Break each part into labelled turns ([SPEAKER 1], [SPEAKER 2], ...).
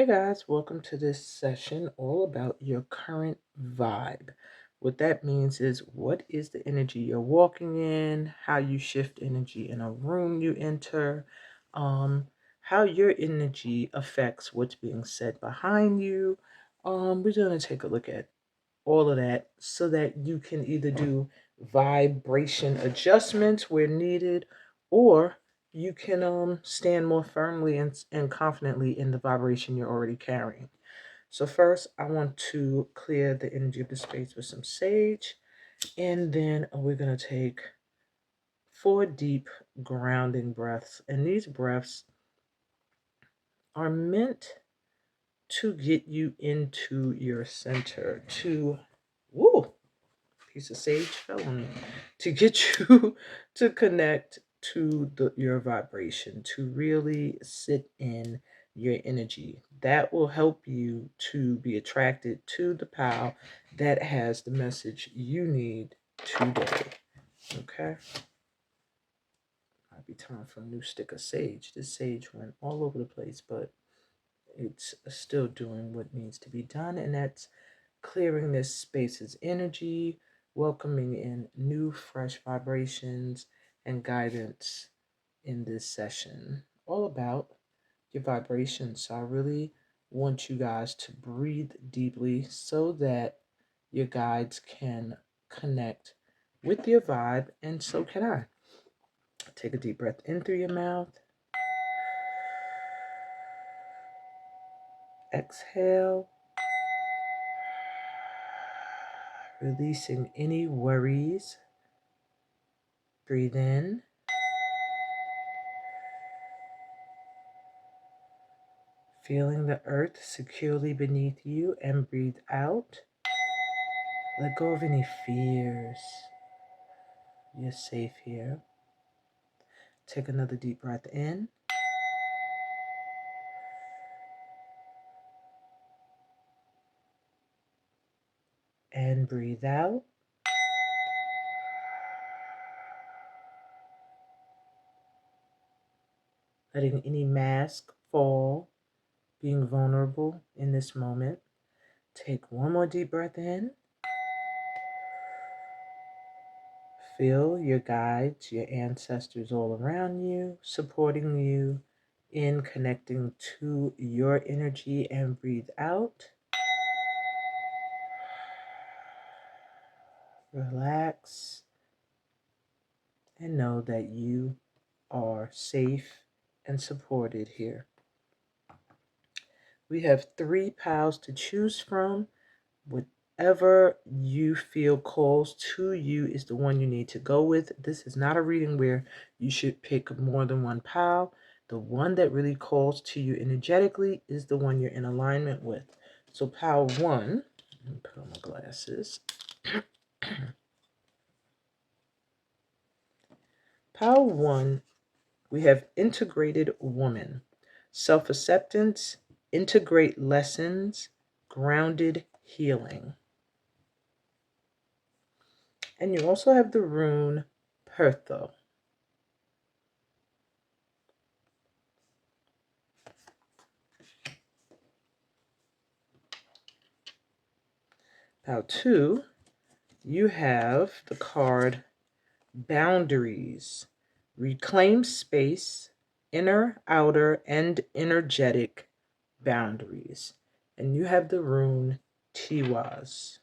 [SPEAKER 1] Hey guys, welcome to this session all about your current vibe. What that means is what is the energy you're walking in, how you shift energy in a room you enter, how your energy affects what's being said behind you. We're going to take a look at all of that so that you can either do vibration adjustments where needed, or you can stand more firmly and confidently in the vibration you're already carrying. So first, I want to clear the energy of the space with some sage, and then we're going to take 4 deep grounding breaths. And these breaths are meant to get you into your center, to, woo, piece of sage fell on me, to get you to connect to your vibration, to really sit in your energy. That will help you to be attracted to the pal that has the message you need today. Okay? Might be time for a new stick of sage. This sage went all over the place, but it's still doing what needs to be done, and that's clearing this space's energy, welcoming in new, fresh vibrations and guidance in this session. All about your vibrations. So I really want you guys to breathe deeply so that your guides can connect with your vibe, and so can I. Take a deep breath in through your mouth. Exhale. Releasing any worries. Breathe in. Feeling the earth securely beneath you, and breathe out. Let go of any fears. You're safe here. Take another deep breath in. And breathe out. Letting any mask fall, being vulnerable in this moment. Take one more deep breath in. Feel your guides, your ancestors all around you, supporting you in connecting to your energy, and breathe out. Relax and know that you are safe and supported here. We have 3 pals to choose from. Whatever you feel calls to you is the one you need to go with. This is not a reading where you should pick more than one pal. The one that really calls to you energetically is the one you're in alignment with. So pal 1, let me put on my glasses. Pal 1, we have integrated woman, self-acceptance, integrate lessons, grounded healing. And you also have the rune Pertho. Pal 2, you have the card Boundaries, reclaim space, inner, outer, and energetic boundaries. And you have the rune Tiwaz.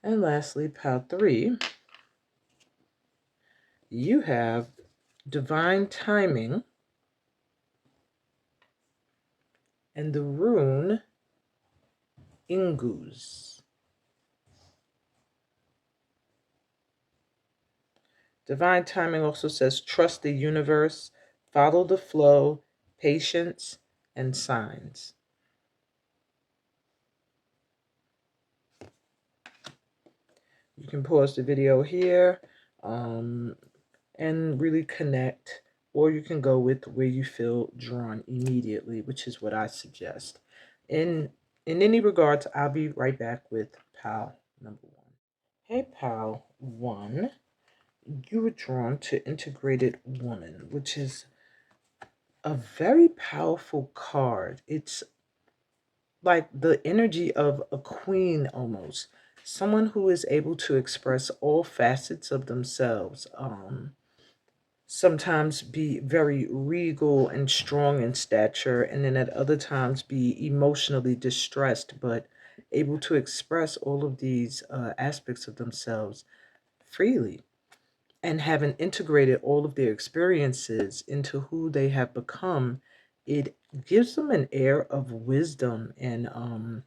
[SPEAKER 1] And lastly, pal 3, you have divine timing and the rune Inguz. Divine timing also says trust the universe, follow the flow, patience, and signs. You can pause the video here and really connect, or you can go with where you feel drawn immediately, which is what I suggest. In any regards, I'll be right back with pal number 1. Hey, pal. One, you were drawn to integrated woman, which is a very powerful card. It's like the energy of a queen almost. Someone who is able to express all facets of themselves. Sometimes be very regal and strong in stature, and then at other times be emotionally distressed, but able to express all of these aspects of themselves freely, and having integrated all of their experiences into who they have become. It gives them an air of wisdom and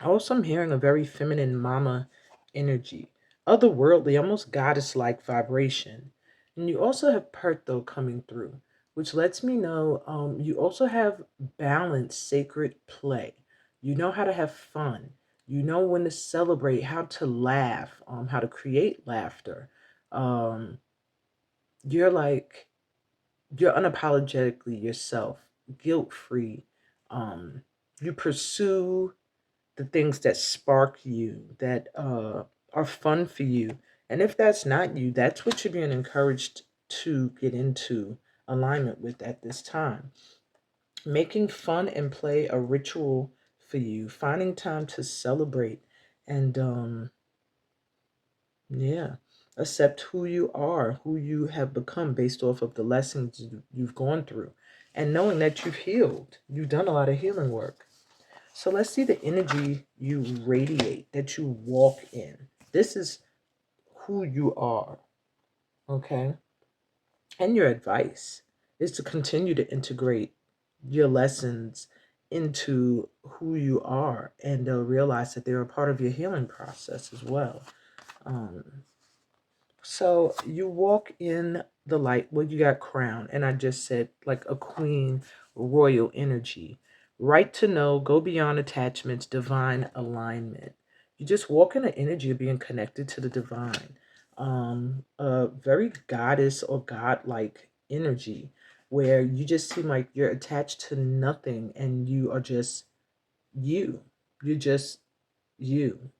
[SPEAKER 1] also, I'm hearing a very feminine mama energy, otherworldly, almost goddess like vibration. And you also have Pertho coming through, which lets me know you also have balanced, sacred play. You know how to have fun. You know when to celebrate, how to laugh, how to create laughter. Um, you're like, you're unapologetically yourself, guilt free. Um, you pursue the things that spark you, that are fun for you. And if that's not you, that's what you're being encouraged to get into alignment with at this time. Making fun and play a ritual for you, finding time to celebrate and, yeah, accept who you are, who you have become based off of the lessons you've gone through, and knowing that you've healed. You've done a lot of healing work. So let's see the energy you radiate, that you walk in. This is who you are, okay? And your advice is to continue to integrate your lessons into who you are and realize that they're a part of your healing process as well. Um, So you walk in the light. Well, you got crown, and I just said like a queen, royal energy. Right to know, go beyond attachments, divine alignment. You just walk in the energy of being connected to the divine. A very goddess or godlike energy where you just seem like you're attached to nothing and you are just you. You're just you.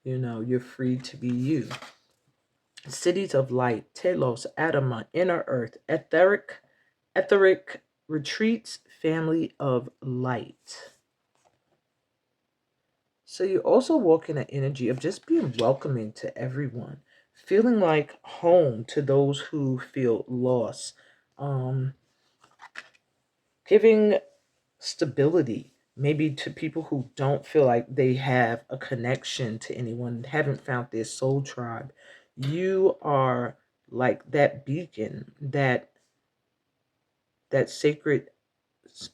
[SPEAKER 1] You're free to be you. Cities of light, Telos, Adama, inner earth, etheric retreats, family of light. So you also walk in an energy of just being welcoming to everyone, feeling like home to those who feel lost, um, giving stability maybe to people who don't feel like they have a connection to anyone, haven't found their soul tribe. You are like that beacon, that sacred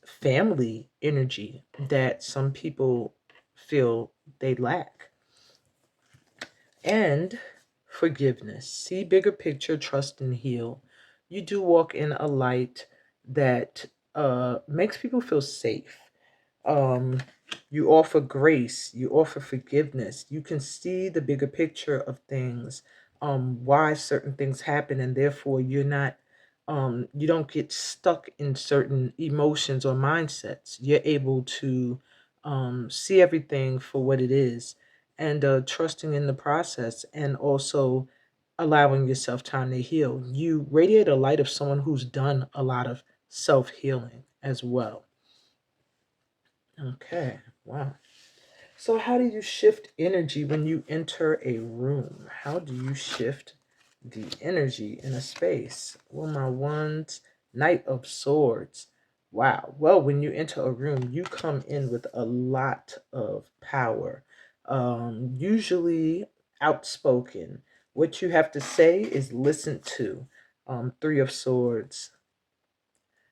[SPEAKER 1] family energy that some people feel they lack. And forgiveness. See bigger picture, trust and heal. You do walk in a light that makes people feel safe. um, you offer grace, you offer forgiveness, you can see the bigger picture of things, why certain things happen, and therefore you don't get stuck in certain emotions or mindsets. You're able to see everything for what it is, and trusting in the process, and also allowing yourself time to heal. You radiate a light of someone who's done a lot of self-healing as well. Okay, wow. So, how do you shift energy when you enter a room? How do you shift the energy in a space? Well, my wands, Knight of Swords. Wow. Well, when you enter a room, you come in with a lot of power, usually outspoken. What you have to say is listened to. Three of Swords.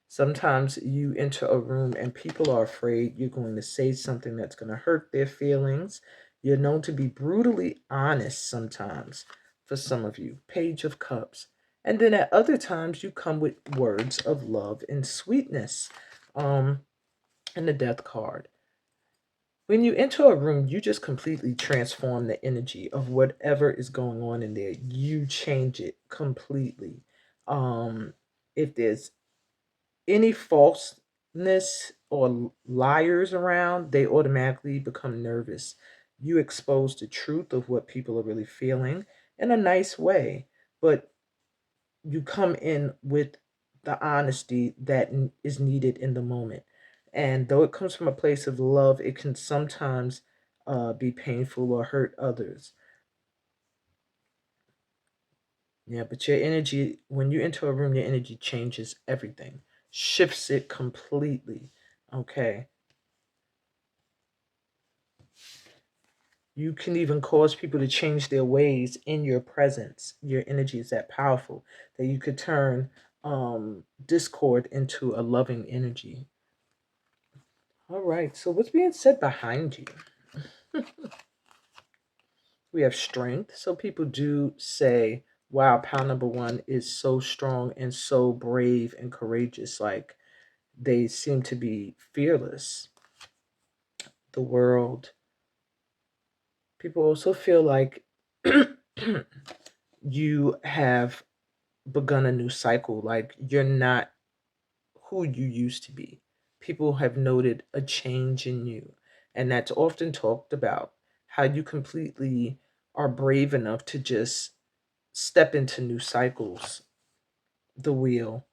[SPEAKER 1] Sometimes you enter a room and people are afraid you're going to say something that's going to hurt their feelings. You're known to be brutally honest sometimes for some of you. Page of Cups. And then at other times, you come with words of love and sweetness. Um, and the Death card. When you enter a room, you just completely transform the energy of whatever is going on in there. You change it completely. If there's any falseness or liars around, they automatically become nervous. you expose the truth of what people are really feeling in a nice way, but you come in with the honesty that is needed in the moment. And though it comes from a place of love, it can sometimes be painful or hurt others. Yeah, but your energy, when you enter a room, your energy changes everything, shifts it completely. Okay. You can even cause people to change their ways in your presence. Your energy is that powerful that you could turn discord into a loving energy. All right. So what's being said behind you? We have strength. So people do say, wow, pal number one is so strong and so brave and courageous. Like they seem to be fearless. The world. People also feel like you have begun a new cycle. Like you're not who you used to be. People have noted a change in you. And that's often talked about how you completely are brave enough to just step into new cycles. The wheel.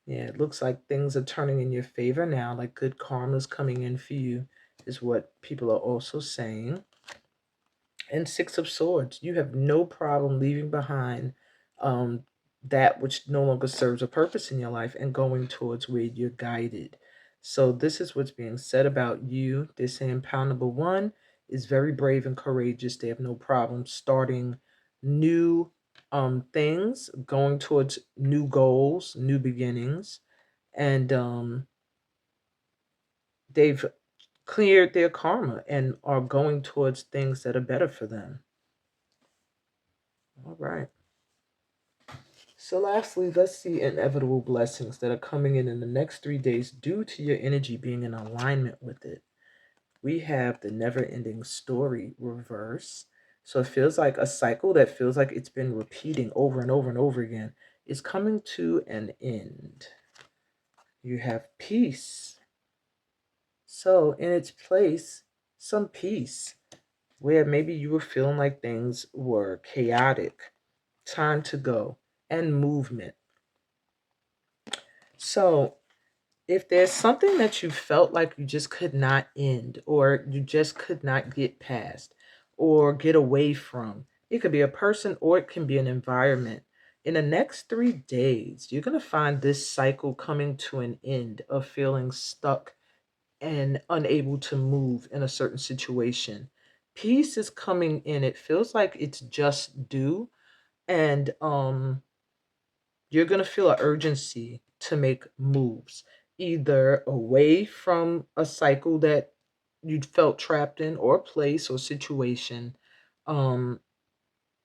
[SPEAKER 1] Yeah, it looks like things are turning in your favor now, like good karma's coming in for you, is what people are also saying. And Six of Swords, you have no problem leaving behind um, that which no longer serves a purpose in your life and going towards where you're guided. So this is what's being said about you. They're saying pound number one is very brave and courageous. They have no problem starting new things, going towards new goals, new beginnings, and they've cleared their karma and are going towards things that are better for them. All right. So, lastly, let's see inevitable blessings that are coming in the next 3 days due to your energy being in alignment with it. We have the never ending story reverse. So, it feels like a cycle that feels like it's been repeating over and over and over again is coming to an end. You have peace. So, in its place, some peace where maybe you were feeling like things were chaotic, time to go, and movement. So, if there's something that you felt like you just could not end, or you just could not get past, or get away from, it could be a person or it can be an environment. In the next 3 days, you're going to find this cycle coming to an end of feeling stuck and unable to move in a certain situation. Peace is coming in. It feels like it's just due. And you're going to feel an urgency to make moves, either away from a cycle that you felt trapped in, or place or situation, um,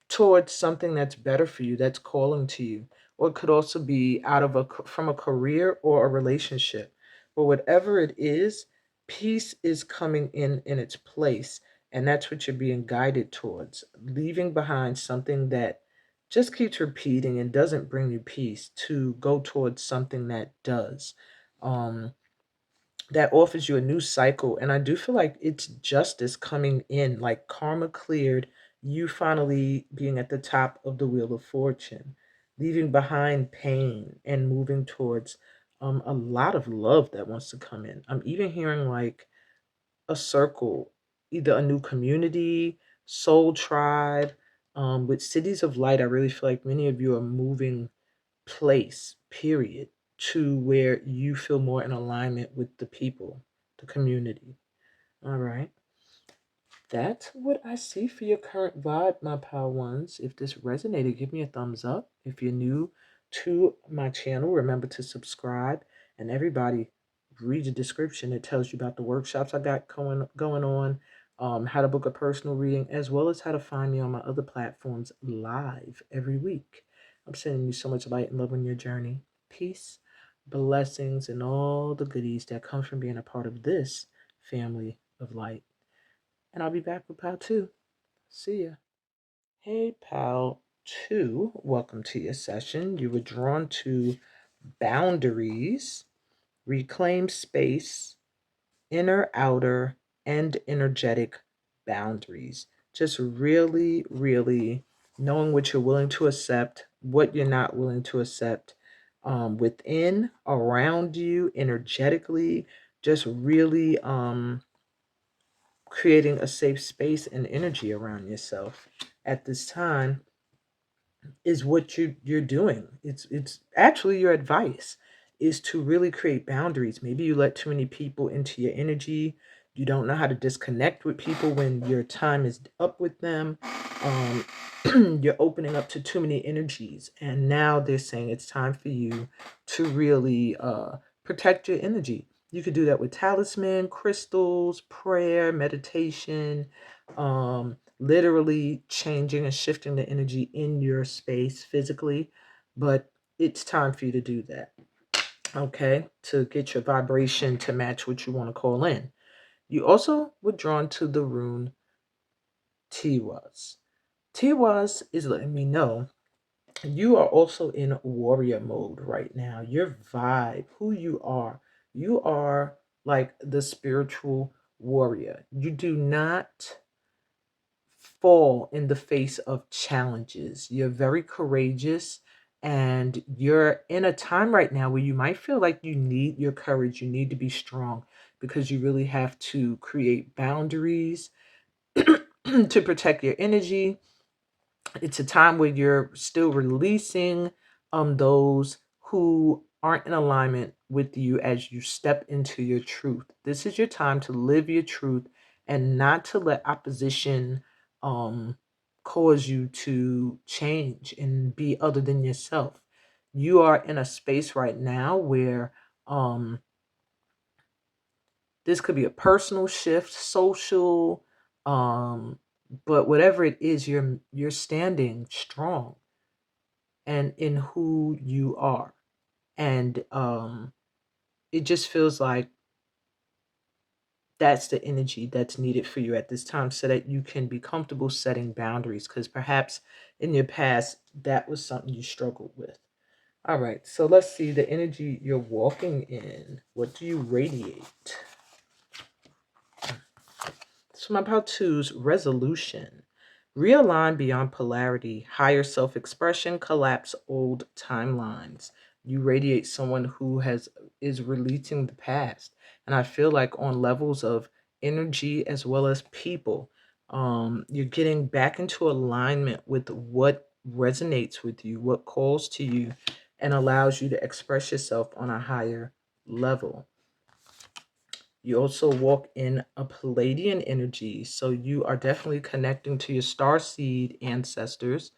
[SPEAKER 1] towards something that's better for you, that's calling to you. Or it could also be out of from a career or a relationship. But whatever it is, peace is coming in its place. And that's what you're being guided towards, leaving behind something that just keeps repeating and doesn't bring you peace, to go towards something that does. Um, that offers you a new cycle. And I do feel like it's justice coming in, like karma cleared, you finally being at the top of the wheel of fortune, leaving behind pain and moving towards a lot of love that wants to come in. I'm even hearing like a circle, either a new community, soul tribe, with cities of light. I really feel like many of you are moving place, period, to where you feel more in alignment with the people, the community. All right. That's what I see for your current vibe, my pal ones. If this resonated, give me a thumbs up. If you're new to my channel, remember to subscribe. And everybody, read the description. It tells you about the workshops I got going on, how to book a personal reading, as well as how to find me on my other platforms live every week. I'm sending you so much light and love on your journey. Peace, blessings, and all the goodies that come from being a part of this family of light. And I'll be back with Pal 2. See ya. Hey, Pal 2. Welcome to your session. You were drawn to boundaries, reclaim space, inner, outer, and energetic boundaries. Just really, really knowing what you're willing to accept, what you're not willing to accept, within, around you, energetically, just really creating a safe space and energy around yourself at this time is what you're doing. It's actually your advice is to really create boundaries. Maybe you let too many people into your energy. You don't know how to disconnect with people when your time is up with them. You're opening up to too many energies, and now they're saying it's time for you to really protect your energy. You could do that with talisman, crystals, prayer, meditation, literally changing and shifting the energy in your space physically. But it's time for you to do that, okay? To get your vibration to match what you want to call in. You also were drawn to the rune Tiwas. Tiwas is letting me know you are also in warrior mode right now. Your vibe, who you are like the spiritual warrior. You do not fall in the face of challenges. You're very courageous, and you're in a time right now where you might feel like you need your courage. You need to be strong because you really have to create boundaries to protect your energy. It's a time where you're still releasing those who aren't in alignment with you as you step into your truth. This is your time to live your truth and not to let opposition um cause you to change and be other than yourself. You are in a space right now where um this could be a personal shift, social, um, but whatever it is, you're standing strong and in who you are. And it just feels like that's the energy that's needed for you at this time so that you can be comfortable setting boundaries, because perhaps in your past that was something you struggled with. All right, so let's see the energy you're walking in. What do you radiate? So my part two's resolution. Realign beyond polarity, higher self-expression, collapse old timelines. You radiate someone who is releasing the past. And I feel like on levels of energy as well as people, you're getting back into alignment with what resonates with you, what calls to you, and allows you to express yourself on a higher level. You also walk in a Palladian energy, so you are definitely connecting to your star seed ancestors,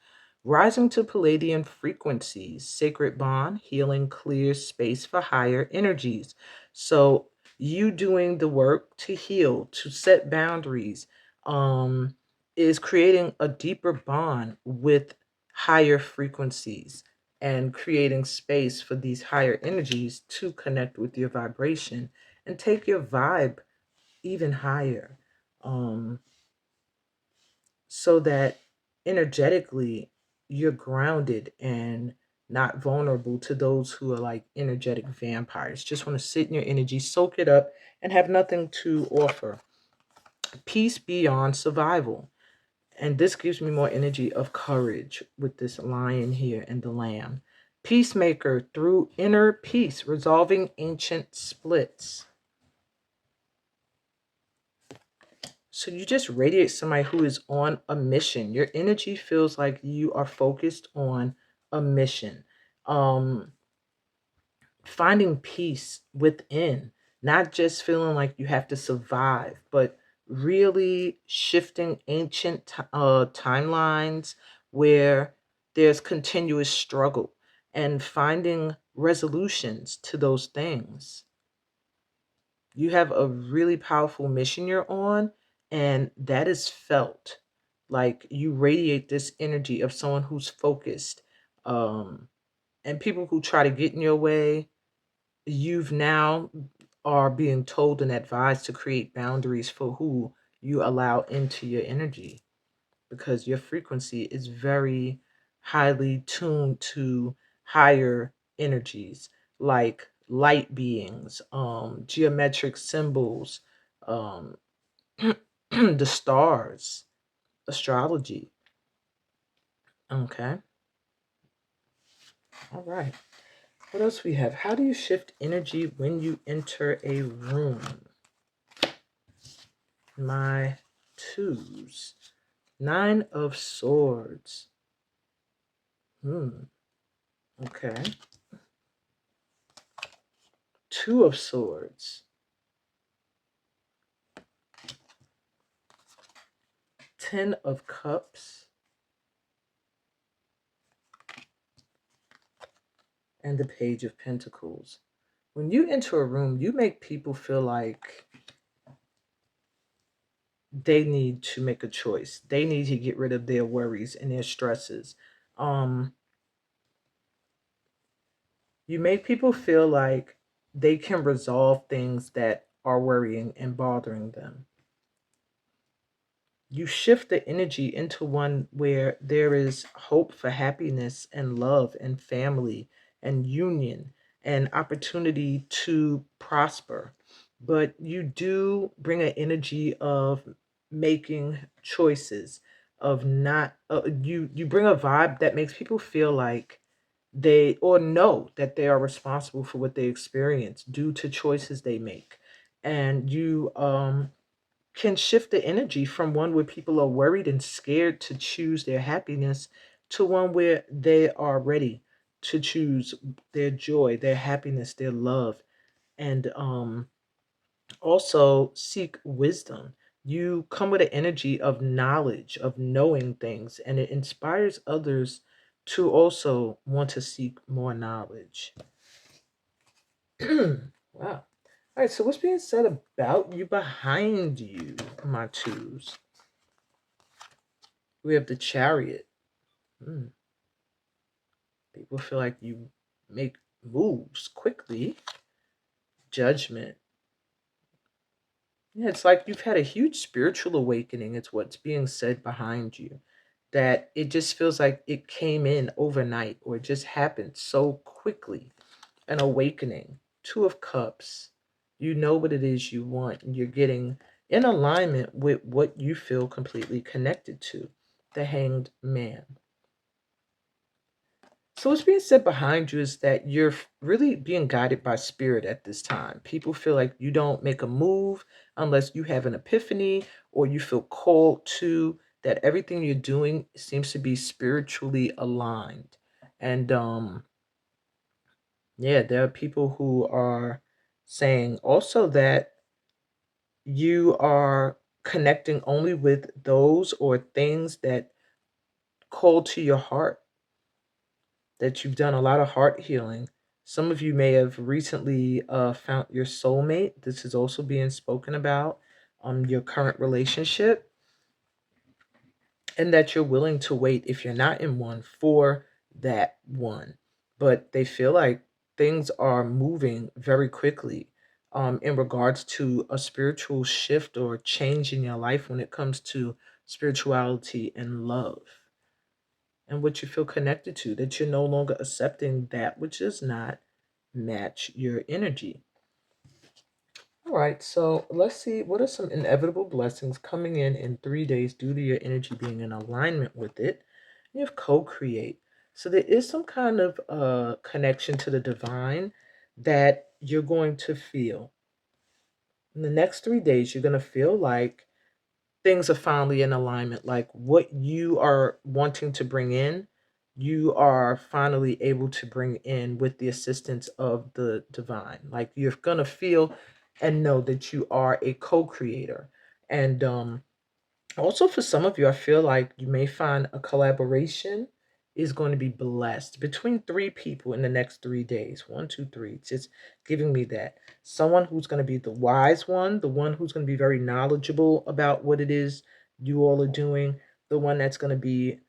[SPEAKER 1] rising to Palladian frequencies, sacred bond, healing, clear space for higher energies. So you doing the work to heal, to set boundaries, um, is creating a deeper bond with higher frequencies and creating space for these higher energies to connect with your vibration and take your vibe even higher, um, so that energetically you're grounded and not vulnerable to those who are like energetic vampires. Just want to sit in your energy, soak it up, and have nothing to offer. Peace beyond survival. And this gives me more energy of courage with this lion here and the lamb. Peacemaker through inner peace, resolving ancient splits. So you just radiate somebody who is on a mission. Your energy feels like you are focused on a mission. Um, Finding peace within, not just feeling like you have to survive, but really shifting ancient timelines where there's continuous struggle and finding resolutions to those things. You have a really powerful mission you're on, and that is felt. Like you radiate this energy of someone who's focused. And people who try to get in your way, you've now are being told and advised to create boundaries for who you allow into your energy, because your frequency is very highly tuned to higher energies like light beings, geometric symbols, um, the stars, astrology. Okay. All right. What else we have? How do you shift energy when you enter a room? My twos. Nine of Swords. Okay. Two of Swords. 10 of Cups. And the Page of Pentacles. When you enter a room, you make people feel like they need to make a choice. They need to get rid of their worries and their stresses. You make people feel like they can resolve things that are worrying and bothering them. You shift the energy into one where there is hope for happiness and love and family and union and opportunity to prosper. But you do bring an energy of making choices, of not you bring a vibe that makes people feel like they or know that they are responsible for what they experience due to choices they make. And you can shift the energy from one where people are worried and scared to choose their happiness to one where they are ready to choose their joy, their happiness, their love, and also seek wisdom. You come with an energy of knowledge, of knowing things, and it inspires others to also want to seek more knowledge. Wow. All right, so what's being said about you behind you, my twos? We have the Chariot. Hmm. People feel like you make moves quickly. Judgment. Yeah, it's like you've had a huge spiritual awakening. It's what's being said behind you. That it just feels like it came in overnight or it just happened so quickly. An awakening. Two of Cups. You know what it is you want, and you're getting in alignment with what you feel completely connected to. The Hanged Man. So what's being said behind you is that you're really being guided by spirit at this time. People feel like you don't make a move unless you have an epiphany or you feel called to, that everything you're doing seems to be spiritually aligned. And yeah, there are people who are saying also that you are connecting only with those or things that call to your heart, that you've done a lot of heart healing. Some of you may have recently found your soulmate. This is also being spoken about your current relationship, and that you're willing to wait if you're not in one for that one. But they feel like things are moving very quickly in regards to a spiritual shift or change in your life when it comes to spirituality and love and what you feel connected to, that you're no longer accepting that which does not match your energy. All right, so let's see what are some inevitable blessings coming in 3 days due to your energy being in alignment with it. You have co-create. So there is some kind of connection to the divine that you're going to feel. In the next 3 days, you're going to feel like things are finally in alignment. Like what you are wanting to bring in, you are finally able to bring in with the assistance of the divine. Like you're going to feel and know that you are a co-creator. And also for some of you, I feel like you may find a collaboration is going to be blessed between three people in the next 3 days. One, two, three. It's just giving me that. Someone who's going to be the wise one, the one who's going to be very knowledgeable about what it is you all are doing, the one that's going to be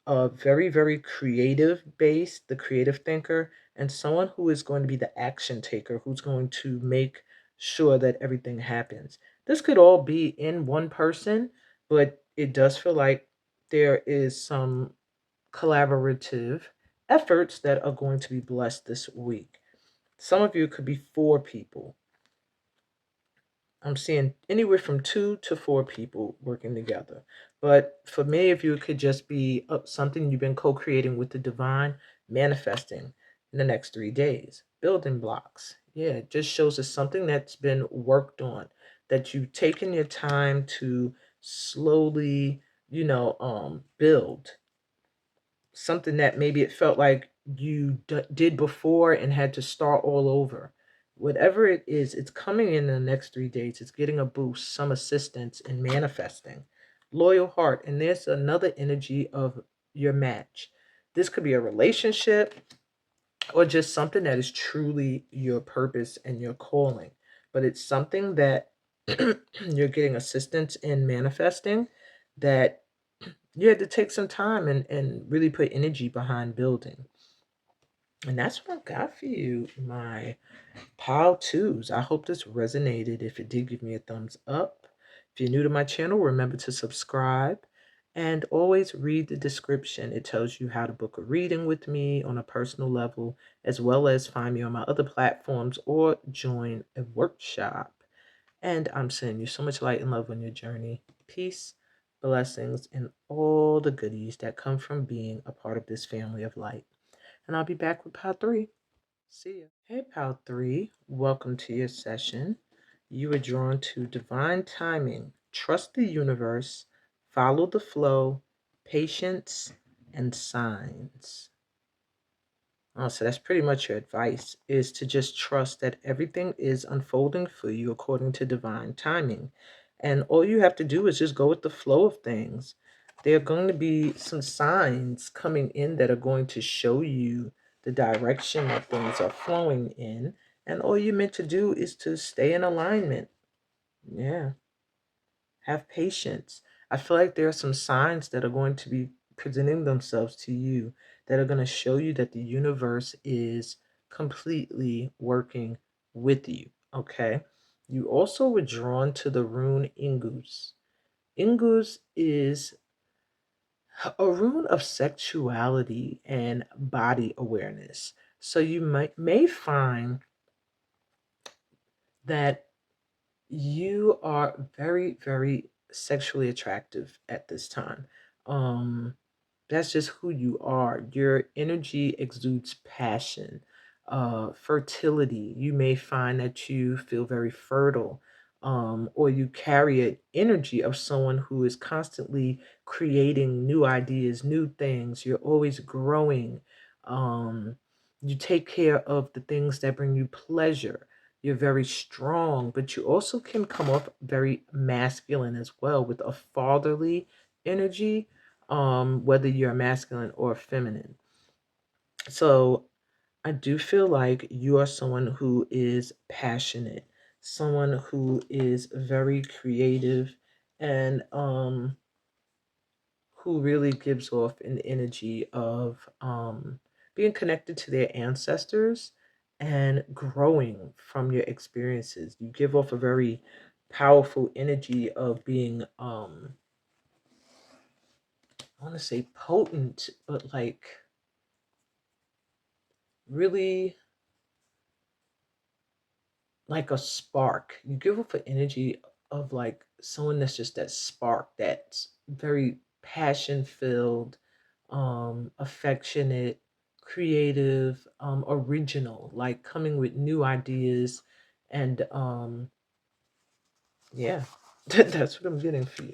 [SPEAKER 1] very, very creative based, the creative thinker, and someone who is going to be the action taker, who's going to make sure that everything happens. This could all be in one person, but it does feel like there is some collaborative efforts that are going to be blessed this week. Some of you could be four people. I'm seeing anywhere from 2 to 4 people working together. But for me, if you could just be something you've been co-creating with the divine, manifesting in the next 3 days, building blocks. Yeah, it just shows us something that's been worked on, that you've taken your time to slowly, build something that maybe it felt like you did before and had to start all over. Whatever it is, it's coming in the next 3 days. It's getting a boost, some assistance in manifesting. Loyal heart. And there's another energy of your match. This could be a relationship or just something that is truly your purpose and your calling. But it's something that you're getting assistance in manifesting, that you had to take some time and really put energy behind building. And that's what I got for you, my pile twos. I hope this resonated. If it did, give me a thumbs up. If you're new to my channel, remember to subscribe and always read the description. It tells you how to book a reading with me on a personal level, as well as find me on my other platforms or join a workshop. And I'm sending you so much light and love on your journey. Peace, blessings, and all the goodies that come from being a part of this family of light. And I'll be back with part 3. See ya. Hey, part 3. Welcome to your session. You are drawn to divine timing. Trust the universe. Follow the flow. Patience and signs. So that's pretty much your advice, is to just trust that everything is unfolding for you according to divine timing. And all you have to do is just go with the flow of things. There are going to be some signs coming in that are going to show you the direction that things are flowing in. And all you're meant to do is to stay in alignment. Yeah. Have patience. I feel like there are some signs that are going to be presenting themselves to you that are going to show you that the universe is completely working with you. Okay. You also were drawn to the rune Ingus. Ingus is a rune of sexuality and body awareness. So you may find that you are very, very sexually attractive at this time. Um, that's just who you are. Your energy exudes passion, fertility. You may find that you feel very fertile, or you carry an energy of someone who is constantly creating new ideas, new things. You're always growing. Um, you take care of the things that bring you pleasure. You're very strong, but you also can come off very masculine as well, with a fatherly energy, whether you're masculine or feminine. So I do feel like you are someone who is passionate, someone who is very creative, and who really gives off an energy of being connected to their ancestors and growing from your experiences. You give off a very powerful energy of being, I want to say potent, but like really like a spark. You give off an energy of like someone that's just that spark, that's very passion filled, affectionate, creative, original, like coming with new ideas. And yeah, that's what I'm getting for you.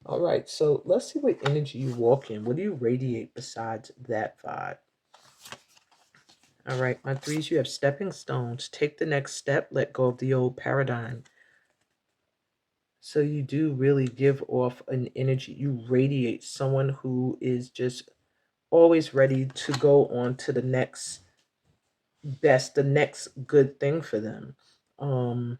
[SPEAKER 1] All right, so let's see what energy you walk in. What do you radiate besides that vibe? All right, my threes, you have stepping stones. Take the next step, let go of the old paradigm. So you do really give off an energy. You radiate someone who is just always ready to go on to the next best, the next good thing for them. Um,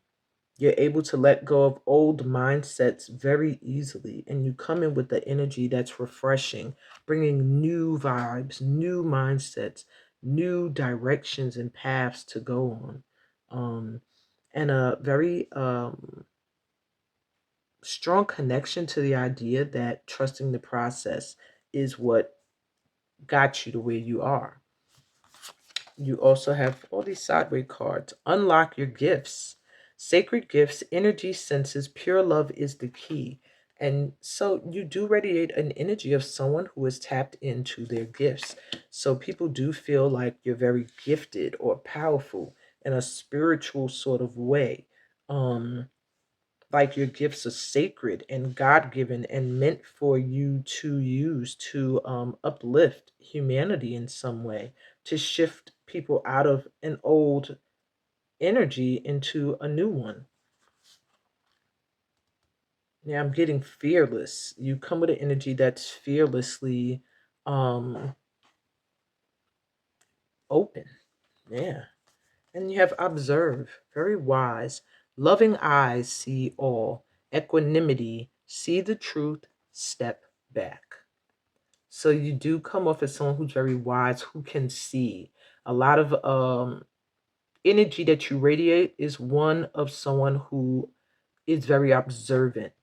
[SPEAKER 1] you're able to let go of old mindsets very easily, and you come in with the energy that's refreshing, bringing new vibes, new mindsets, new directions and paths to go on. And a very strong connection to the idea that trusting the process is what got you to where you are. You also have all these sideway cards. Unlock your gifts. Sacred gifts, energy senses, pure love is the key. And so you do radiate an energy of someone who is tapped into their gifts. So people do feel like you're very gifted or powerful in a spiritual sort of way. Um, like your gifts are sacred and God-given and meant for you to use to uplift humanity in some way, to shift people out of an old energy into a new one. Yeah, I'm getting fearless. You come with an energy that's fearlessly um open. Yeah. And you have observe, very wise. Loving eyes see all. Equanimity, see the truth, step back. So you do come off as someone who's very wise, who can see. A lot of energy that you radiate is one of someone who is very observant.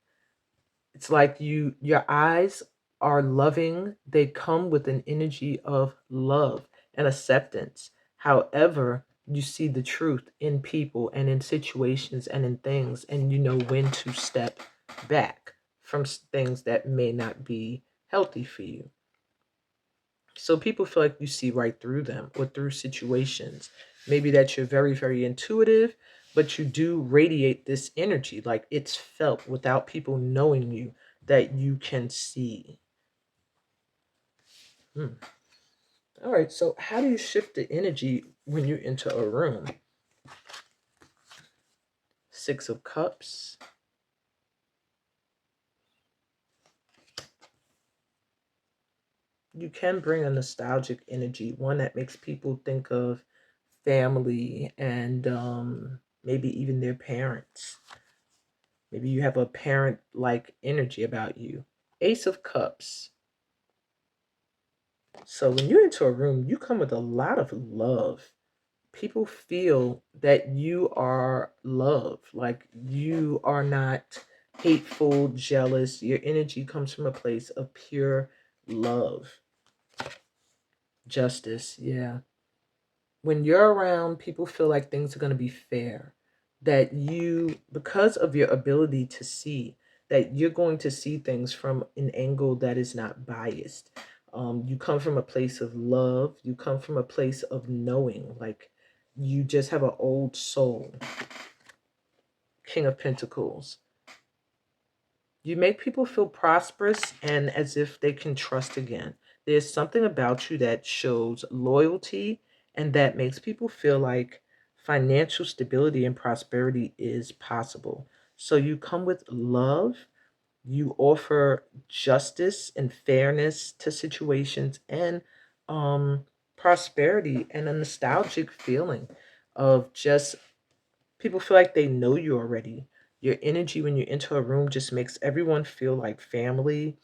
[SPEAKER 1] It's like your eyes are loving. They come with an energy of love and acceptance. However, you see the truth in people and in situations and in things, and you know when to step back from things that may not be healthy for you. So people feel like you see right through them or through situations. Maybe that you're very, very intuitive, but you do radiate this energy. Like it's felt without people knowing you that you can see. Hmm. All right. So how do you shift the energy when you enter a room? Six of Cups. You can bring a nostalgic energy, one that makes people think of family and maybe even their parents. Maybe you have a parent like energy about you. Ace of Cups. So when you're into a room, you come with a lot of love. People feel that you are love, like you are not hateful, jealous. Your energy comes from a place of pure love. Justice, yeah. When you're around, people feel like things are going to be fair. That you, because of your ability to see, that you're going to see things from an angle that is not biased. You come from a place of love. You come from a place of knowing, like you just have an old soul. King of Pentacles. You make people feel prosperous and as if they can trust again. There's something about you that shows loyalty and that makes people feel like financial stability and prosperity is possible. So you come with love, you offer justice and fairness to situations and prosperity and a nostalgic feeling of just people feel like they know you already. Your energy when you enter a room just makes everyone feel like family,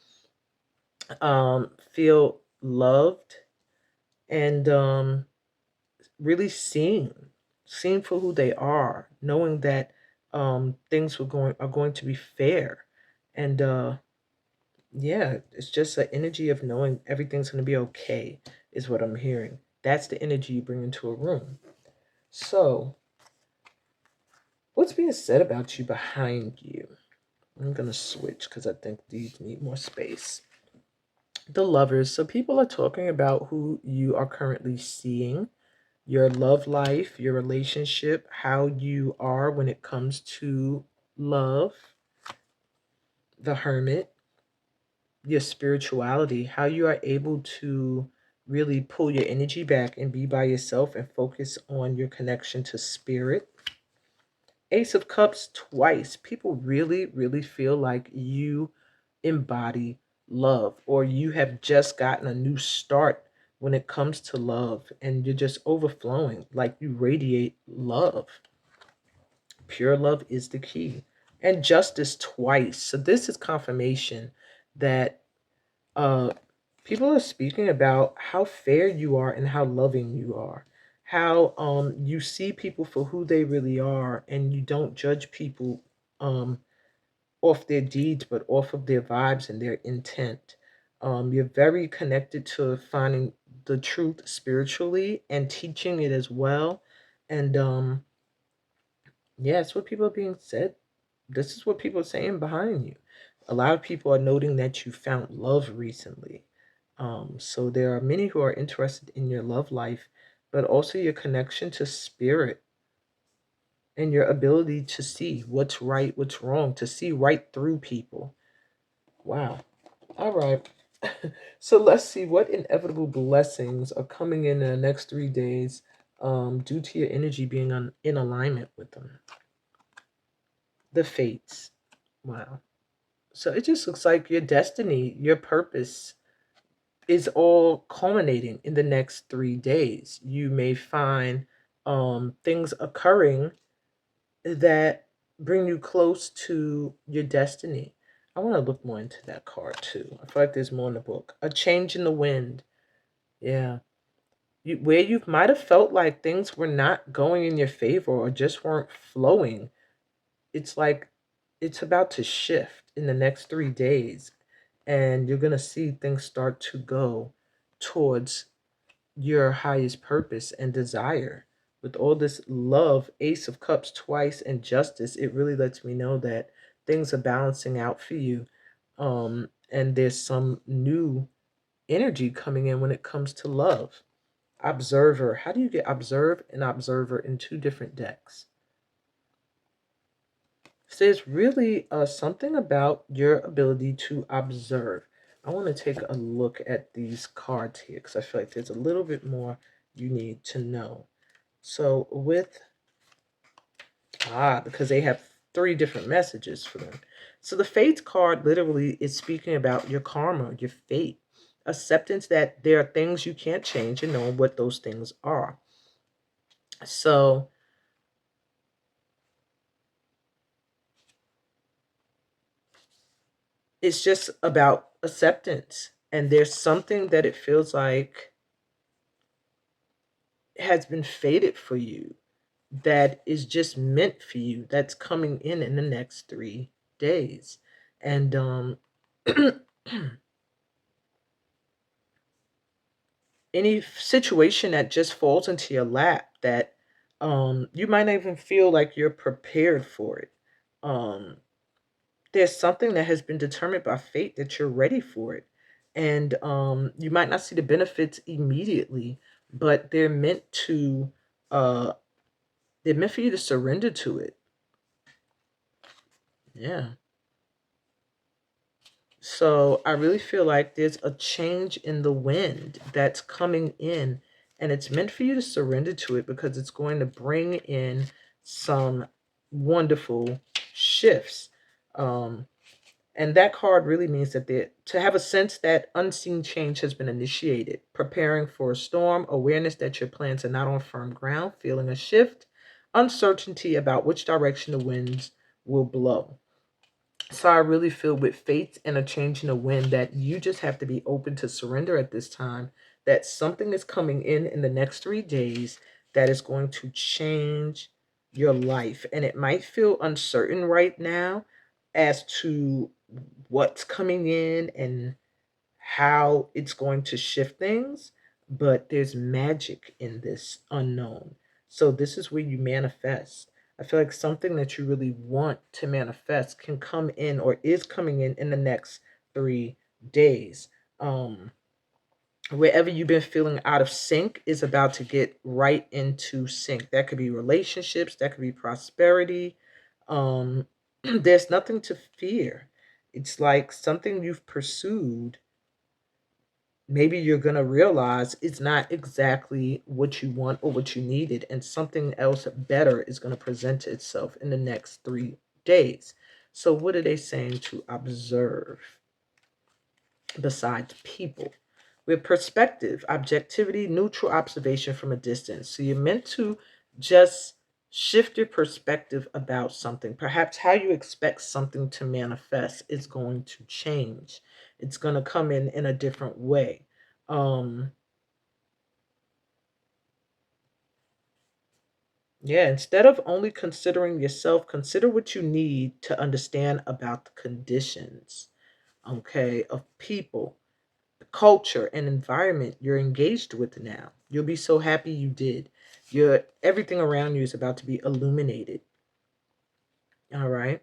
[SPEAKER 1] feel loved, and really seen for who they are, knowing that things are going to be fair, and yeah, it's just an energy of knowing everything's going to be okay, is what I'm hearing. That's the energy you bring into a room. So, what's being said about you behind you? I'm going to switch because I think these need more space. The Lovers. So people are talking about who you are currently seeing, your love life, your relationship, how you are when it comes to love, the Hermit, your spirituality, how you are able to really pull your energy back and be by yourself and focus on your connection to spirit. Ace of Cups twice. People really, really feel like you embody love or you have just gotten a new start when it comes to love and you're just overflowing, like you radiate love. Pure love is the key. And justice twice. So this is confirmation that uh people are speaking about how fair you are and how loving you are. How you see people for who they really are and you don't judge people um off their deeds, but off of their vibes and their intent. You're very connected to finding the truth spiritually and teaching it as well. And Yeah, it's what people are being said. This is what people are saying behind you. A lot of people are noting that you found love recently. So there are many who are interested in your love life, but also your connection to spirit and your ability to see what's right, what's wrong, to see right through people. Wow. All right. So let's see what inevitable blessings are coming in the next 3 days, due to your energy being in alignment with them. The fates. Wow. So it just looks like your destiny, your purpose is all culminating in the next 3 days. You may find things occurring that bring you close to your destiny. I want to look more into that card too. I feel like there's more in the book. A change in the wind. Yeah. Where you might have felt like things were not going in your favor or just weren't flowing, it's like it's about to shift in the next 3 days, and you're going to see things start to go towards your highest purpose and desire. With all this love, Ace of Cups twice, and Justice, it really lets me know that things are balancing out for you. And there's some new energy coming in when it comes to love. Observer. How do you get observe and observer in two different decks? So there's really something about your ability to observe. I want to take a look at these cards here because I feel like there's a little bit more you need to know. So because they have three different messages for them. So the Fates card literally is speaking about your karma, your fate, acceptance that there are things you can't change and knowing what those things are. So it's just about acceptance. And there's something that it feels like has been fated for you, that is just meant for you, that's coming in the next 3 days. And any situation that just falls into your lap that you might not even feel like you're prepared for it. Um there's something that has been determined by fate that you're ready for it. And you might not see the benefits immediately, but uh they're meant for you to surrender to it. Yeah. So I really feel like there's a change in the wind that's coming in, and it's meant for you to surrender to it because it's going to bring in some wonderful shifts. Um, and that card really means that to have a sense that unseen change has been initiated, preparing for a storm, awareness that your plans are not on firm ground, feeling a shift, uncertainty about which direction the winds will blow. So I really feel with faith and a change in the wind that you just have to be open to surrender at this time, that something is coming in the next 3 days that is going to change your life. And it might feel uncertain right now as to what's coming in and how it's going to shift things, but there's magic in this unknown. So this is where you manifest. I feel like something that you really want to manifest can come in or is coming in the next 3 days. Um, Wherever you've been feeling out of sync is about to get right into sync. That could be relationships, that could be prosperity. There's nothing to fear. It's like something you've pursued, maybe you're going to realize it's not exactly what you want or what you needed, and something else better is going to present itself in the next 3 days. So, what are they saying to observe besides people? With perspective, objectivity, neutral observation from a distance. So, you're meant to just shift your perspective about something. Perhaps how you expect something to manifest is going to change, it's going to come in a different way. um yeah, instead of only considering yourself, consider what you need to understand about the conditions, okay, of people, the culture and environment you're engaged with now. You'll be so happy you did. Your everything around you is about to be illuminated. All right.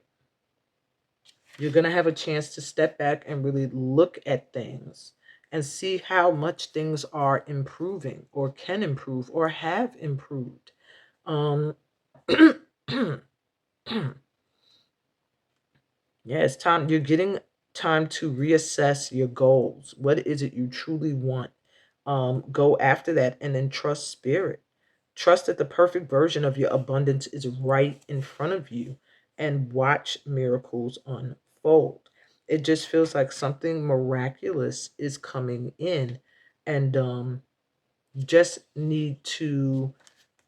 [SPEAKER 1] You're going to have a chance to step back and really look at things and see how much things are improving or can improve or have improved. Um, yeah, it's time. You're getting time to reassess your goals. What is it you truly want? Go after that and then trust spirit. Trust that the perfect version of your abundance is right in front of you and watch miracles unfold. It just feels like something miraculous is coming in, and you just need to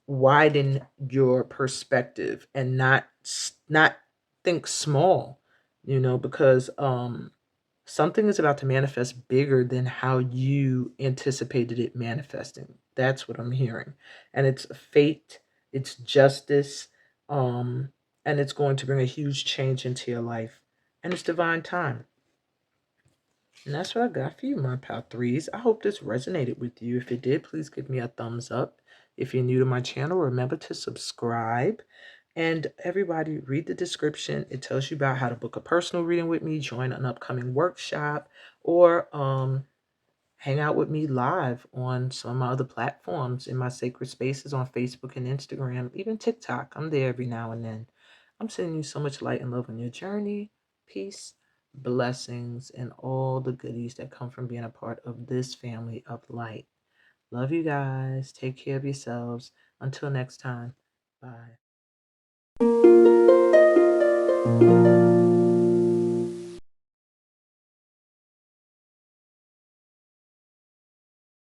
[SPEAKER 1] widen your perspective and not think small, because something is about to manifest bigger than how you anticipated it manifesting. That's what I'm hearing. And it's fate, it's justice, um, and it's going to bring a huge change into your life. And it's divine time. And that's what I got for you, my pal threes. I hope this resonated with you. If it did, please give me a thumbs up. If you're new to my channel, remember to subscribe. And everybody, read the description. It tells you about how to book a personal reading with me, join an upcoming workshop, or hang out with me live on some of my other platforms in my sacred spaces on Facebook and Instagram, even TikTok. I'm there every now and then. I'm sending you so much light and love on your journey. Peace, blessings, and all the goodies that come from being a part of this family of light. Love you guys. Take care of yourselves. Until next time. Bye.